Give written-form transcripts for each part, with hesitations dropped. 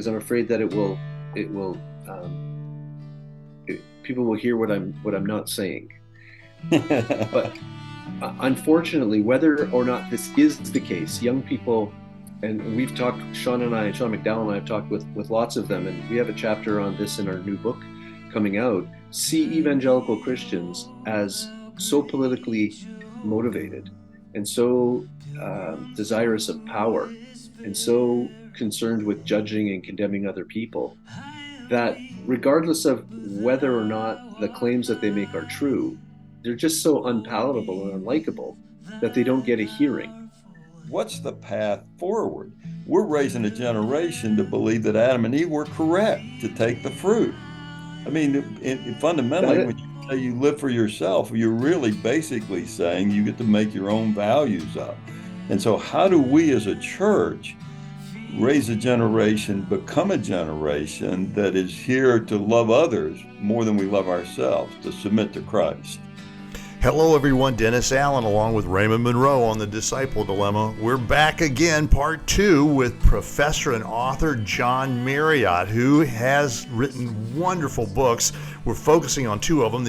because I'm afraid that people will hear what I'm not saying. But unfortunately, whether or not this is the case, young people, and we've talked, Sean McDowell and I have talked with lots of them, and we have a chapter on this in our new book coming out, see evangelical Christians as so politically motivated and so desirous of power and so concerned with judging and condemning other people that regardless of whether or not the claims that they make are true, they're just so unpalatable and unlikable that they don't get a hearing. What's the path forward? We're raising a generation to believe that Adam and Eve were correct to take the fruit. I mean, fundamentally, when you say you live for yourself, you're really basically saying you get to make your own values up. And so how do we as a church raise a generation, become a generation that is here to love others more than we love ourselves, to submit to Christ? Hello, everyone. Dennis Allen, along with Raymond Monroe on the Disciple Dilemma. We're back again, part 2, with professor and author John Marriott, who has written wonderful books. We're focusing on 2 of them,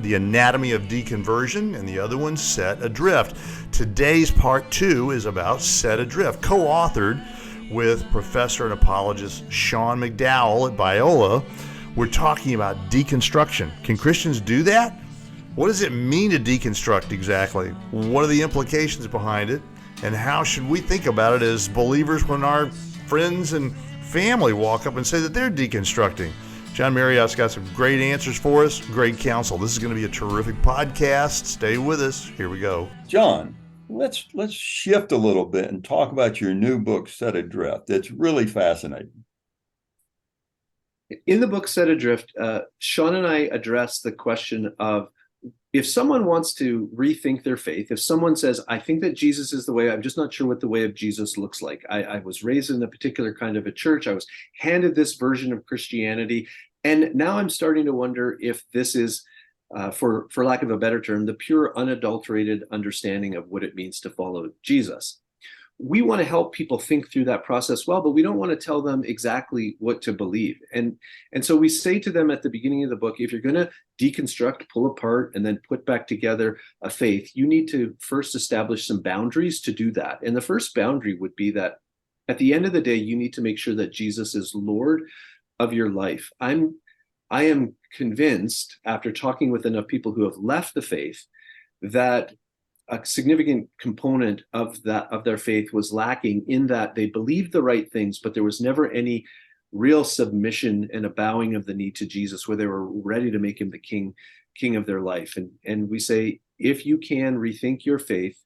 The Anatomy of Deconversion, and the other one, Set Adrift. Today's part 2 is about Set Adrift, co-authored with professor and apologist Sean McDowell at Biola. We're talking about deconstruction. Can Christians do that? What does it mean to deconstruct exactly? What are the implications behind it? And how should we think about it as believers when our friends and family walk up and say that they're deconstructing? John Marriott's got some great answers for us, great counsel. This is going to be a terrific podcast. Stay with us. Here we go. John, let's shift a little bit and talk about your new book, Set Adrift. It's really fascinating. In the book Set Adrift, Sean and I address the question of, if someone wants to rethink their faith, if someone says, I think that Jesus is the way, I'm just not sure what the way of Jesus looks like. I was raised in a particular kind of a church. I was handed this version of Christianity. And now I'm starting to wonder if this is, for lack of a better term, the pure unadulterated understanding of what it means to follow Jesus. We want to help people think through that process well, but we don't want to tell them exactly what to believe. And so we say to them at the beginning of the book, if you're going to deconstruct, pull apart, and then put back together a faith, you need to first establish some boundaries to do that. And the first boundary would be that at the end of the day, you need to make sure that Jesus is Lord of your life. I am convinced, after talking with enough people who have left the faith, that a significant component of their faith was lacking in that they believed the right things, but there was never any real submission and a bowing of the knee to Jesus, where they were ready to make him the king of their life. And we say, if you can rethink your faith,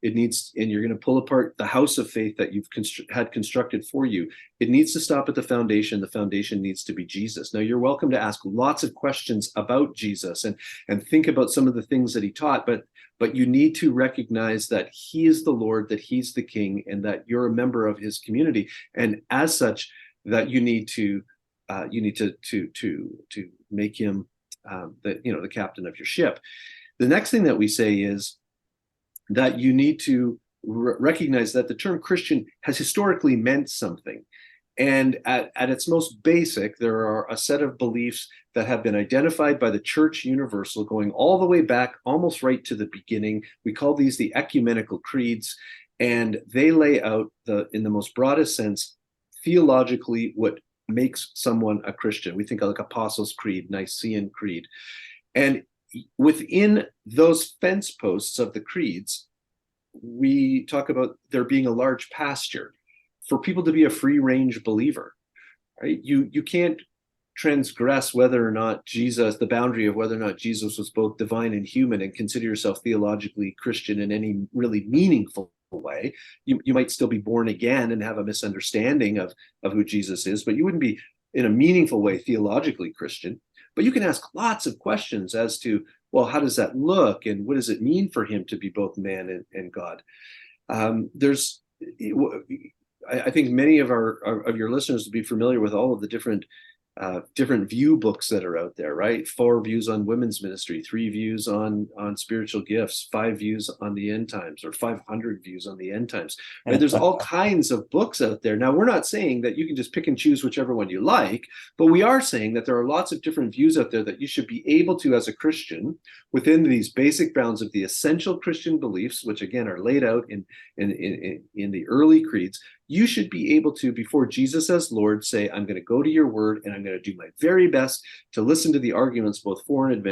it needs, and you're going to pull apart the house of faith that you've had constructed for you, it needs to stop at the foundation. The foundation needs to be Jesus. Now, you're welcome to ask lots of questions about Jesus and think about some of the things that he taught, but you need to recognize that he is the Lord, that he's the King, and that you're a member of his community. And as such, that you need to make him the captain of your ship. The next thing that we say is that you need to recognize that the term Christian has historically meant something. And at its most basic, there are a set of beliefs that have been identified by the Church Universal going all the way back, almost right to the beginning. We call these the ecumenical creeds, and they lay out, in the most broadest sense, theologically what makes someone a Christian. We think of like Apostles' Creed, Nicene Creed. And within those fence posts of the creeds, we talk about there being a large pasture for people to be a free-range believer. Right? You can't transgress whether or not Jesus, the boundary of whether or not Jesus was both divine and human, and consider yourself theologically Christian in any really meaningful way. You might still be born again and have a misunderstanding of who Jesus is, but you wouldn't be in a meaningful way theologically Christian. But you can ask lots of questions as to, well, how does that look? And what does it mean for him to be both man and God? I think many of your listeners will be familiar with all of the different different view books that are out there, right? 4 views on women's ministry, 3 views on spiritual gifts, 5 views on the end times, or 500 views on the end times. Right? There's all kinds of books out there. Now, we're not saying that you can just pick and choose whichever one you like, but we are saying that there are lots of different views out there that you should be able to, as a Christian, within these basic bounds of the essential Christian beliefs, which again are laid out in the early creeds. You should be able to, before Jesus as Lord, say, I'm going to go to your word and I'm going to do my very best to listen to the arguments, both for and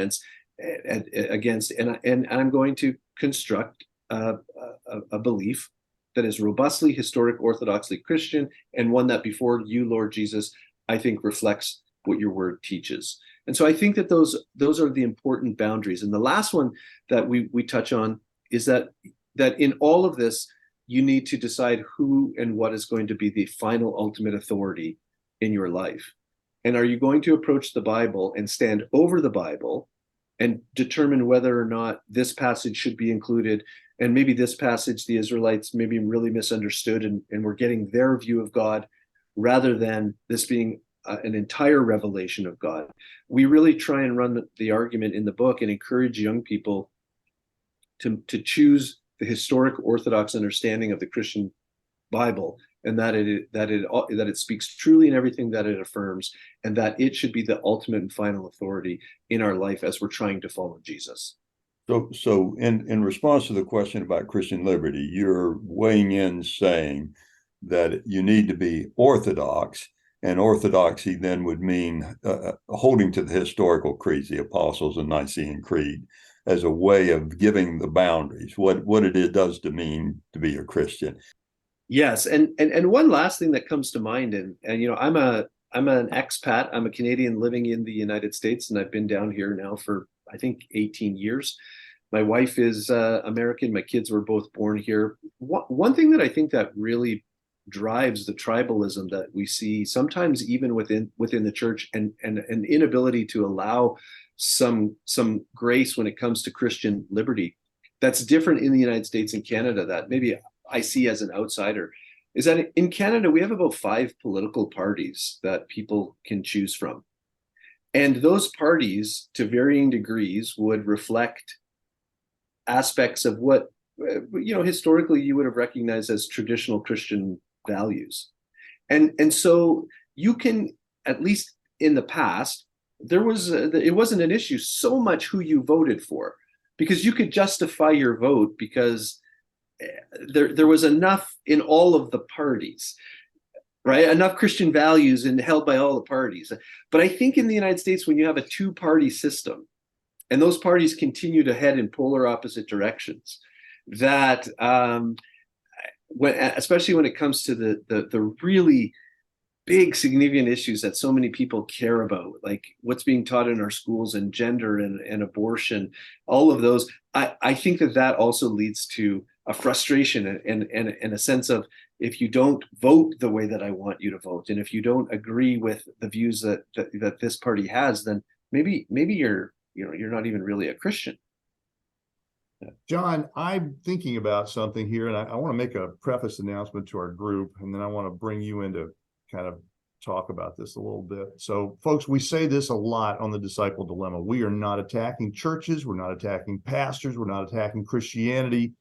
against, and I'm going to construct a belief that is robustly historic, orthodoxly Christian, and one that before you, Lord Jesus, I think reflects what your word teaches. And so I think that those are the important boundaries. And the last one that we touch on is that in all of this, you need to decide who and what is going to be the final ultimate authority in your life. And are you going to approach the Bible and stand over the Bible and determine whether or not this passage should be included? And maybe this passage, the Israelites maybe really misunderstood and we're getting their view of God rather than this being an entire revelation of God. We really try and run the argument in the book and encourage young people to choose the historic Orthodox understanding of the Christian Bible, and that it speaks truly in everything that it affirms, and that it should be the ultimate and final authority in our life as we're trying to follow Jesus. So in response to the question about Christian liberty, you're weighing in saying that you need to be orthodox, and orthodoxy then would mean holding to the historical creeds, the Apostles' and Nicene Creed, as a way of giving the boundaries, what it does to mean to be a Christian. Yes, and one last thing that comes to mind, and I'm an expat. I'm a Canadian living in the United States, and I've been down here now for I think 18 years. My wife is American. My kids were both born here. One thing that I think that really drives the tribalism that we see sometimes even within the church, and an inability to allow some grace when it comes to Christian liberty that's different in the United States and Canada, that maybe I see as an outsider, is that in Canada we have about 5 political parties that people can choose from, and those parties to varying degrees would reflect aspects of what historically you would have recognized as traditional Christian values, and so you can, at least in the past, it wasn't an issue so much who you voted for, because you could justify your vote because there was enough in all of the parties, right? Enough Christian values and held by all the parties. But I think in the United States, when you have a 2-party system and those parties continue to head in polar opposite directions, that especially when it comes to the really big significant issues that so many people care about, like what's being taught in our schools and gender and abortion, all of those, I think that also leads to a frustration and a sense of, if you don't vote the way that I want you to vote, and if you don't agree with the views that this party has, then maybe you're not even really a Christian. John, I'm thinking about something here, and I want to make a preface announcement to our group, and then I want to bring you into kind of talk about this a little bit. So, folks, we say this a lot on the Disciple Dilemma. We are not attacking churches. We're not attacking pastors. We're not attacking Christianity.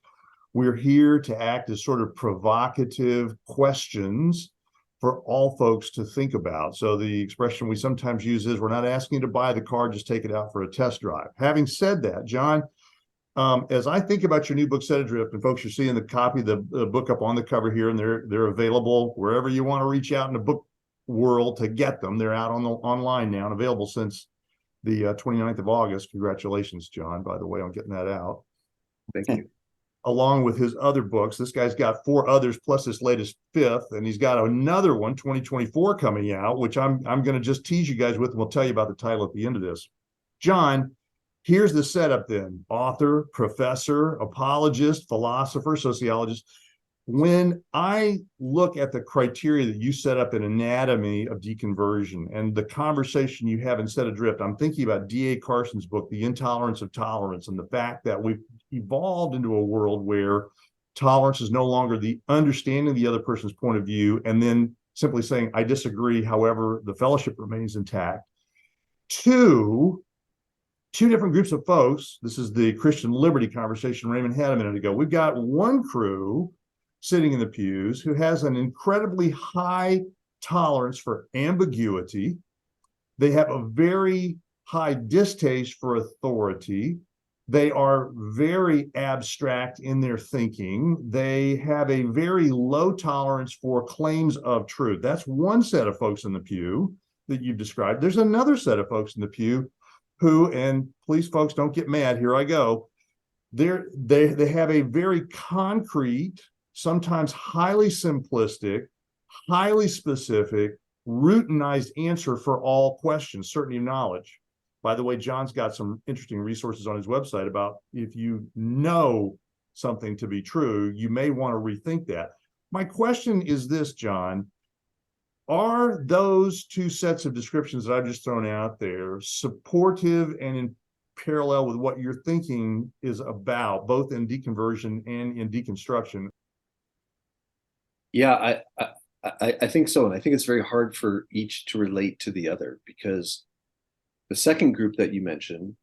We're here to act as sort of provocative questions for all folks to think about. So the expression we sometimes use is, we're not asking you to buy the car, just take it out for a test drive. Having said that, John, as I think about your new book, Set Adrift, and folks, you're seeing the copy of the book up on the cover here, and they're available wherever you want to reach out in the book world to get them. They're out online now and available since the 29th of August. Congratulations, John, by the way, on getting that out. Thank you. Along with his other books. This guy's got 4 others plus this latest 5th, and he's got another one, 2024, coming out, which I'm going to just tease you guys with, and we'll tell you about the title at the end of this. John, here's the setup then. Author, professor, apologist, philosopher, sociologist. When I look at the criteria that you set up in Anatomy of Deconversion and the conversation you have in Set Adrift, I'm thinking about D.A. Carson's book, The Intolerance of Tolerance, and the fact that we've evolved into a world where tolerance is no longer the understanding of the other person's point of view and then simply saying, I disagree, however, the fellowship remains intact, to two different groups of folks. This is the Christian liberty conversation Raymond had a minute ago. We've got one crew sitting in the pews who has an incredibly high tolerance for ambiguity. They have a very high distaste for authority. They are very abstract in their thinking. They have a very low tolerance for claims of truth. That's one set of folks in the pew that you've described. There's another set of folks in the pew who, and please folks, don't get mad, here I go. They have a very concrete, sometimes highly simplistic, highly specific, routinized answer for all questions, certainty of knowledge. By the way, John's got some interesting resources on his website about if you know something to be true, you may want to rethink that. My question is this, John. Are those two sets of descriptions that I've just thrown out there supportive and in parallel with what your thinking is about, both in deconversion and in deconstruction? Yeah, I think so. And I think it's very hard for each to relate to the other, because the second group that you mentioned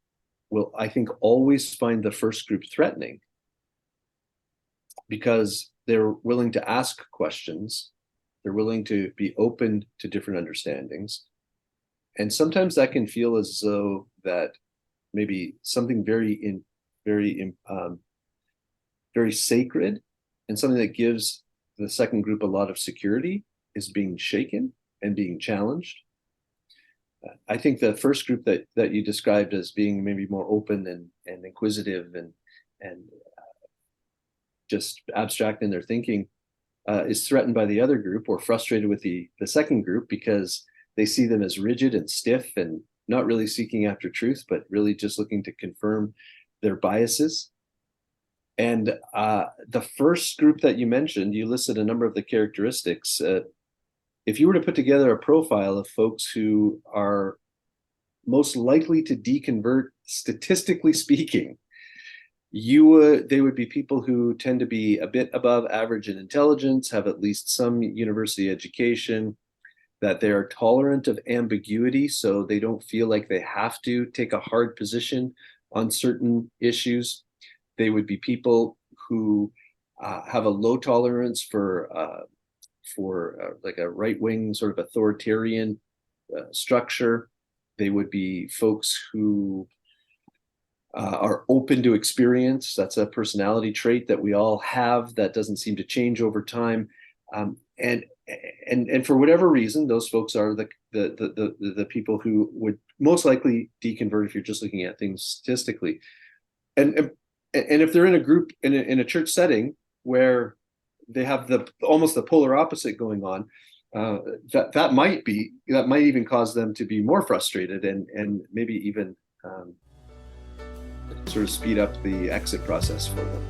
will, I think, always find the first group threatening, because they're willing to ask questions. They're willing to be open to different understandings. And sometimes that can feel as though that maybe something very sacred and something that gives the second group a lot of security is being shaken and being challenged. I think the first group that you described as being maybe more open and inquisitive and just abstract in their thinking is threatened by the other group, or frustrated with the second group, because they see them as rigid and stiff and not really seeking after truth, but really just looking to confirm their biases. And the first group that you mentioned, you listed a number of the characteristics. If you were to put together a profile of folks who are most likely to deconvert, statistically speaking, they would be people who tend to be a bit above average in intelligence, have at least some university education, that they are tolerant of ambiguity, so they don't feel like they have to take a hard position on certain issues. They would be people who have a low tolerance for like a right-wing sort of authoritarian structure. They would be folks who are open to experience. That's a personality trait that we all have that doesn't seem to change over time. And for whatever reason, those folks are the people who would most likely deconvert if you're just looking at things statistically. And if they're in a group in a church setting where they have almost the polar opposite going on, that might even cause them to be more frustrated and maybe even sort of speed up the exit process for them.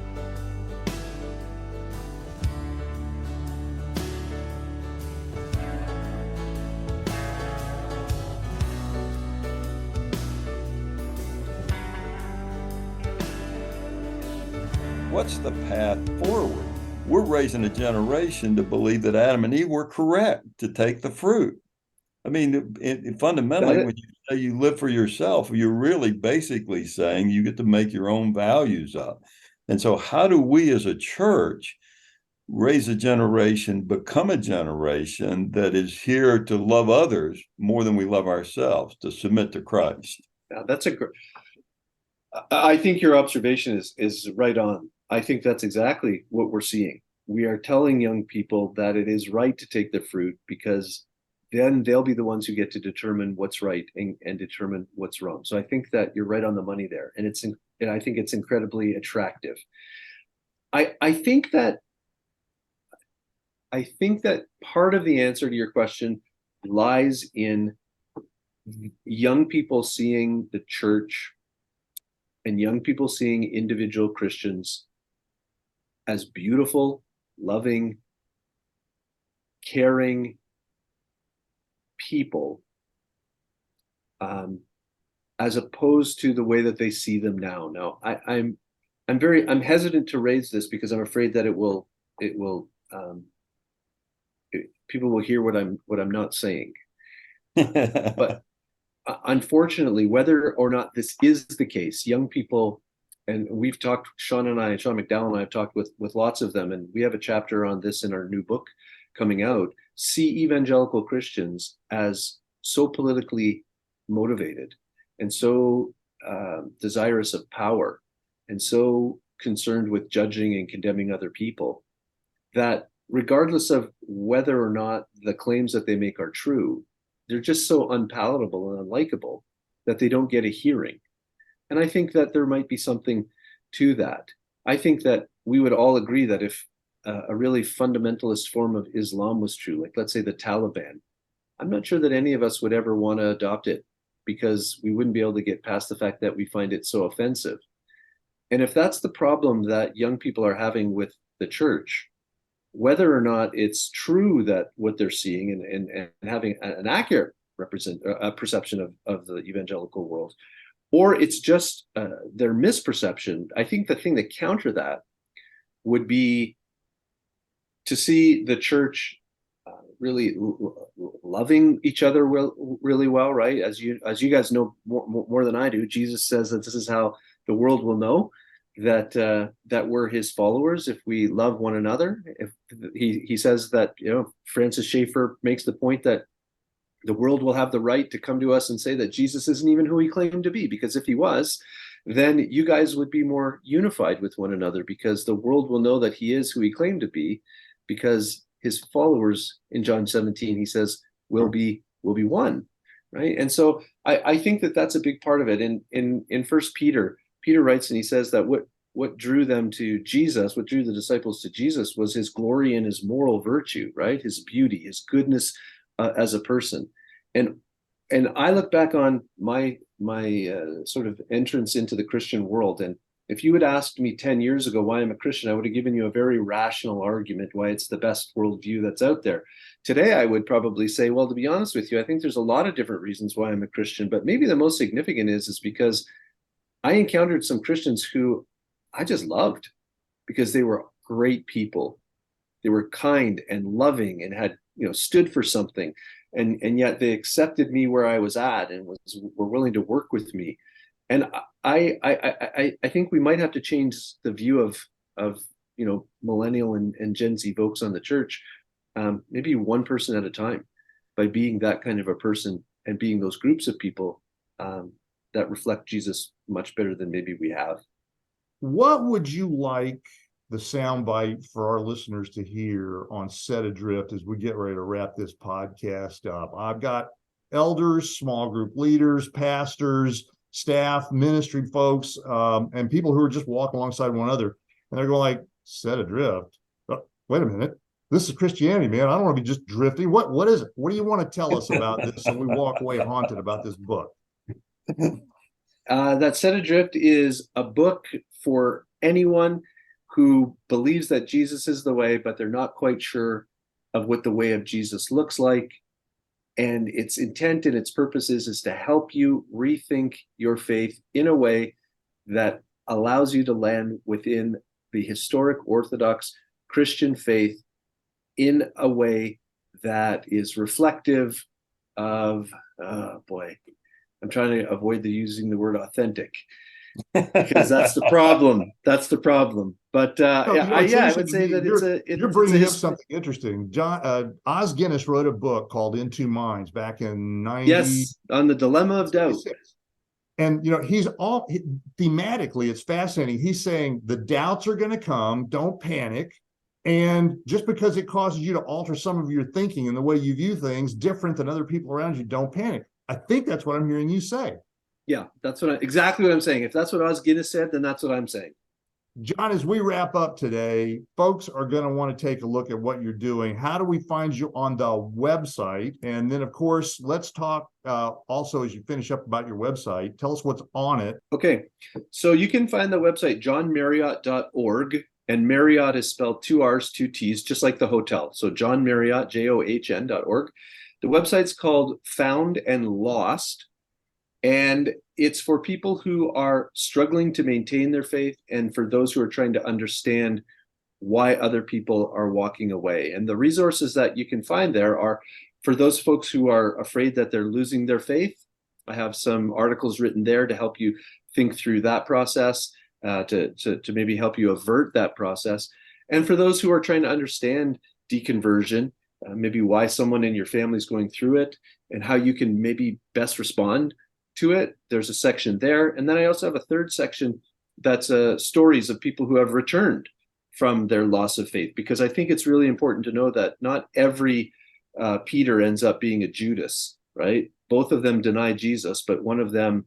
What's the path forward? We're raising a generation to believe that Adam and Eve were correct to take the fruit. I mean, fundamentally, when you say you live for yourself, you're really basically saying you get to make your own values up. And so how do we as a church raise a generation, become a generation that is here to love others more than we love ourselves, to submit to Christ? Yeah, I think your observation is right on. I think that's exactly what we're seeing. We are telling young people that it is right to take the fruit, because then they'll be the ones who get to determine what's right and determine what's wrong. So I think that you're right on the money there, and I think it's incredibly attractive. I think that part of the answer to your question lies in young people seeing the church and young people seeing individual Christians as beautiful, loving, caring people, as opposed to the way that they see them now. Now, I'm hesitant to raise this because I'm afraid that it will people will hear what I'm not saying. But unfortunately, whether or not this is the case, young people, and we've talked, Sean McDowell and I have talked with lots of them, and we have a chapter on this in our new book coming out, see evangelical Christians as so politically motivated and so desirous of power and so concerned with judging and condemning other people that regardless of whether or not the claims that they make are true, they're just so unpalatable and unlikable that they don't get a hearing. And I think that there might be something to that. I think that we would all agree that if a really fundamentalist form of Islam was true, like let's say the Taliban, I'm not sure that any of us would ever want to adopt it because we wouldn't be able to get past the fact that we find it so offensive. And if that's the problem that young people are having with the church, whether or not it's true that what they're seeing and having an accurate perception of the evangelical world, or it's just their misperception, I think the thing to counter that would be to see the church really loving each other really well, right? As you guys know more than I do, Jesus says that this is how the world will know that we're his followers if we love one another. If he says that, Francis Schaeffer makes the point that the world will have the right to come to us and say that Jesus isn't even who he claimed to be, because if he was, then you guys would be more unified with one another, because the world will know that he is who he claimed to be, because his followers in John 17, he says, will be one, right? And so I think that that's a big part of it. In First Peter writes, and he says that what drew them to Jesus, what drew the disciples to Jesus, was his glory and his moral virtue, right? His beauty, his goodness as a person. And I look back on my sort of entrance into the Christian world, and if you had asked me 10 years ago why I'm a Christian, I would have given you a very rational argument why it's the best worldview that's out there. Today, I would probably say, well, to be honest with you, I think there's a lot of different reasons why I'm a Christian, but maybe the most significant is because I encountered some Christians who I just loved because they were great people. They were kind and loving and had, stood for something. And yet they accepted me where I was at and were willing to work with me. And I think we might have to change the view of millennial and Gen Z folks on the church, maybe one person at a time, by being that kind of a person and being those groups of people that reflect Jesus much better than maybe we have. What would you like the soundbite for our listeners to hear on Set Adrift as we get ready to wrap this podcast up? I've got elders, small group leaders, pastors, staff, ministry folks, and people who are just walking alongside one another, and they're going like, Set Adrift? Oh, wait a minute. This is Christianity, man. I don't want to be just drifting. What is it? What do you want to tell us about this? And we walk away haunted about this book. That Set Adrift is a book for anyone who believes that Jesus is the way, but they're not quite sure of what the way of Jesus looks like. And its intent and its purpose is to help you rethink your faith in a way that allows you to land within the historic Orthodox Christian faith in a way that is reflective of, I'm trying to avoid using the word authentic, because that's the problem. That's the problem. But I would say that you're bringing up something interesting. Os Guinness wrote a book called In Two Minds back in 90. Yes, on the dilemma of doubt. And he's thematically, it's fascinating. He's saying the doubts are going to come. Don't panic. And just because it causes you to alter some of your thinking and the way you view things different than other people around you, don't panic. I think that's what I'm hearing you say. Yeah, that's exactly what I'm saying. If that's what Os Guinness said, then that's what I'm saying. John, as we wrap up today, folks are going to want to take a look at what you're doing. How do we find you on the website? And then, of course, let's talk also as you finish up about your website. Tell us what's on it. Okay, so you can find the website johnmarriott.org, and Marriott is spelled 2 R's, 2 T's, just like the hotel. So John Marriott, JOHN.org. The website's called Found and Lost, and it's for people who are struggling to maintain their faith and for those who are trying to understand why other people are walking away. And the resources that you can find there are for those folks who are afraid that they're losing their faith. I have some articles written there to help you think through that process, to maybe help you avert that process. And for those who are trying to understand deconversion, maybe why someone in your family is going through it and how you can maybe best respond to it, there's a section there. And then I also have a third section that's stories of people who have returned from their loss of faith, because I think it's really important to know that not every Peter ends up being a Judas, right? Both of them deny Jesus, but one of them,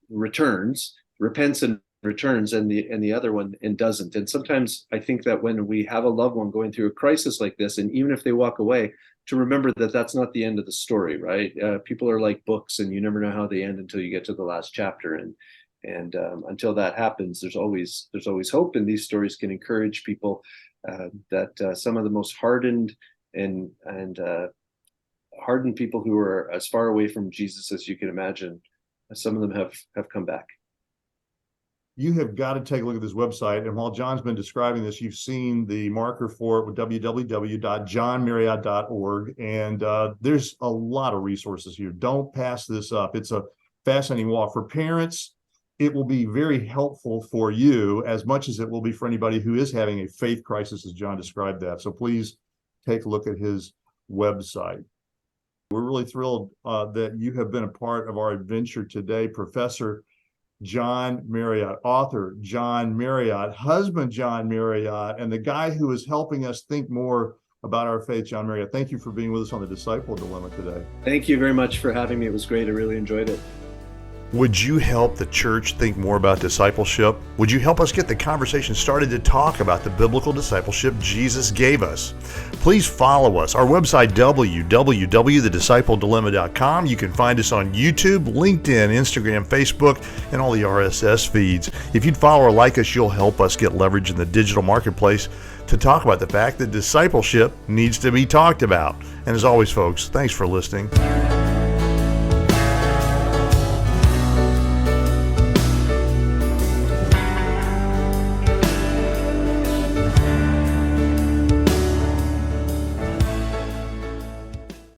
returns, repents and returns, and the other one and doesn't. And sometimes I think that when we have a loved one going through a crisis like this, and even if they walk away, to remember that that's not the end of the story, right? People are like books, and you never know how they end until you get to the last chapter. And until that happens, there's always hope. And these stories can encourage people that some of the most hardened and hardened people who are as far away from Jesus as you can imagine, some of them have come back. You have got to take a look at this website. And while John's been describing this, you've seen the marker for it with www.johnmarriott.org. And there's a lot of resources here. Don't pass this up. It's a fascinating walk. For parents, it will be very helpful for you as much as it will be for anybody who is having a faith crisis, as John described that. So please take a look at his website. We're really thrilled that you have been a part of our adventure today, Professor John Marriott, author John Marriott, husband John Marriott, and the guy who is helping us think more about our faith, John Marriott. Thank you for being with us on the Disciple Dilemma today. Thank you very much for having me. It was great. I really enjoyed it. Would you help the church think more about discipleship? Would you help us get the conversation started to talk about the biblical discipleship Jesus gave us? Please follow us. Our website, www.thediscipledilemma.com. You can find us on YouTube, LinkedIn, Instagram, Facebook, and all the RSS feeds. If you'd follow or like us, you'll help us get leverage in the digital marketplace to talk about the fact that discipleship needs to be talked about. And as always, folks, thanks for listening.